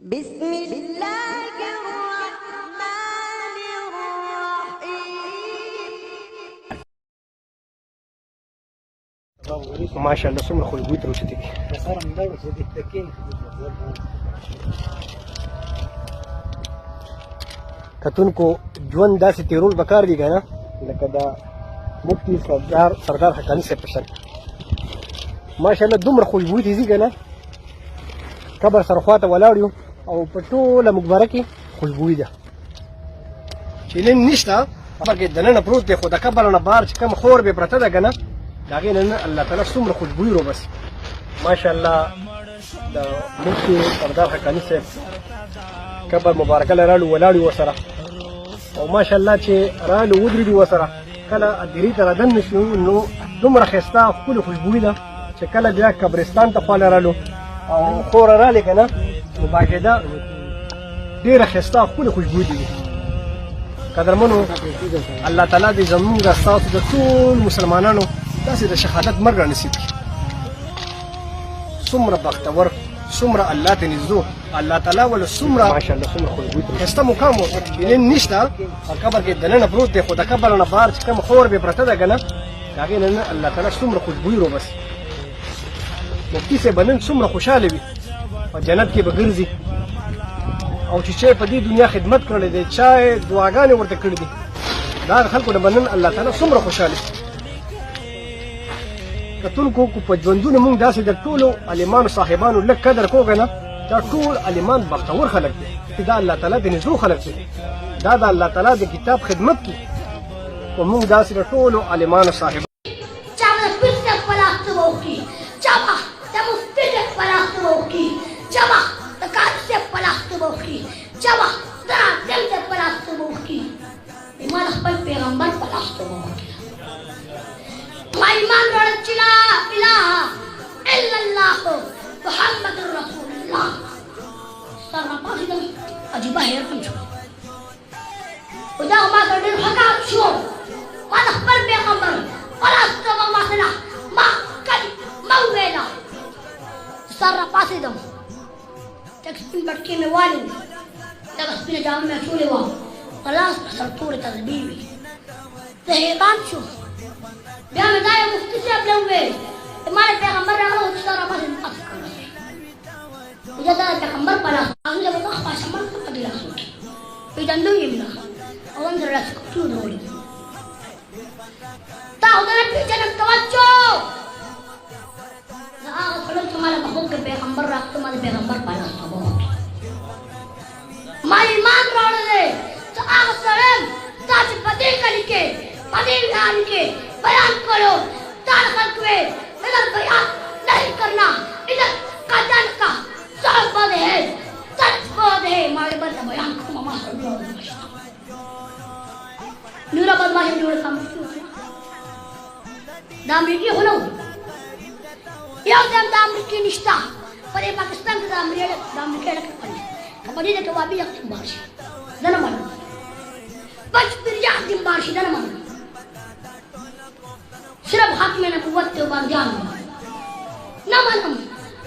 بسم الله الرحمن الرحيم. ماشاءالله څومره خوشبويي تر اوسه دي. کتونکو ژوند داسې تیرول پکار دي که نه لکه د مفتي سردار حقاني صاحب په شان ماشاءالله دومره خوشبويي دي ځي که نه قبر سره خواته ولاړ یو او په ټوله مقبره کې خوشبويي ده چې نن نشته قبر کې دننه پروت دی خو د قبر نه بهر چې کوم خور به پرته ده که نه د هغې نه نن الله تعالی څومره خوشبويي روباسي ماشاءالله د مفتي سردار حقاني صاحب قبر مبارکه له راړو ولاړ یو ورسره او ماشاءالله چې رالو ودرېدو ورسره کله درې ته رادن شو نو دومره ښایسته ښکلې خوشبويي ده چې کله بیا قبرستان ته خواله رالو او خوره رالې که نه نو باقاعده ډېره ښایسته ښکلې خوشبويي دي قدرمنو الله تعالی دې زموږ د ستاسو د ټول مسلمانانو داسې د شهادت مرګ رانصیب کړي څومره بختور څومره الله ته نږدې الله تعالی ول څومره ماشاءالله څومره خوشبويي ښایسته مقام نن نشته قبر کې دننه پروت دی خو د قبر نه بهر چې کوم خور به پرته ده که نه د هغې نه الله تعالی څومره خوشبويي روباسي مفتي صاحب به نن څومره خوشحاله وي په جنت کې به ګرځي او چې چا په دې دنیا خدمت کړی دی چا یې دعاګانې ورته کړي دي دا د خلکو نه به نن الله تعالی څومره خوشحاله کتونکو په ژوندونه موږ داسې د ټولو عالمانو صاحبانو لږ قدر کوو که نه دا ټول عالمان بختور خلک دي چې دا الله تعالی د نږدې خلک دي دا د الله تعالی د کتاب خدمت کوي خو موږ داسې د ټولو عالمانو صاحبانو پیغمبر پلاستو ما ایمان روڑا چلا الہ الا اللہ محمد رسول اللہ سر پاسی دم عجیبہ حیرتم شو خدا ما دردن حقاب شو ما نخبر پیغمبر پلاستو ما سنا ما کلی موینا سر پاسی دم تک سپین بٹکی میں والی تک سپین جامع میں چولے وہاں خلاص سر طور تذبیبی حیران شو بیا مې دا یو مفتي صاحب له وویل زما د پیغمبر راغله او چې ستا راپاسې نقص کړی ویل دا د پیغمبر په لاس هغې به تا خپل شمال ته په دې لاسو کې وایي دندو یم نه او هم سره داسې کوچو راوړي تا خدای نه پېژنم توجه د هغه سړی چې ما له مخلوق کې پیغمبر راغله ما د پیغمبر په لاس ته ووتو ما ایمان راوړلی چې هغه سړی تا چې په دې کلي کې په دې ویان کې بیان کرو دار خلق میں ادھر بیان نہیں کرنا ادھر قدن کا صحبت ہے سچبت ہے مارے بردہ بیان کرو ماما صلی اللہ علیہ وسلم نورا بدماشی جوڑے کام کیوں دا امریکی ہونا یو دیم دا امریکی نشتا پر یہ پاکستان کے دا امریکی لکھ پڑی کپڑی دے کے وابی یک دن بارشی دن مانا بچ پر یک دن بارشی دن مانا صرف حق میں نبوت کے اوپر جان نہ منم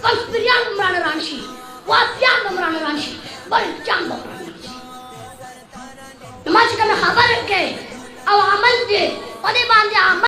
کنسپریان عمران رانشی وافیان عمران رانشی بڑی جان عمران رانشی نماز کا میں خبر کے او عمل دے پدے باندے عمل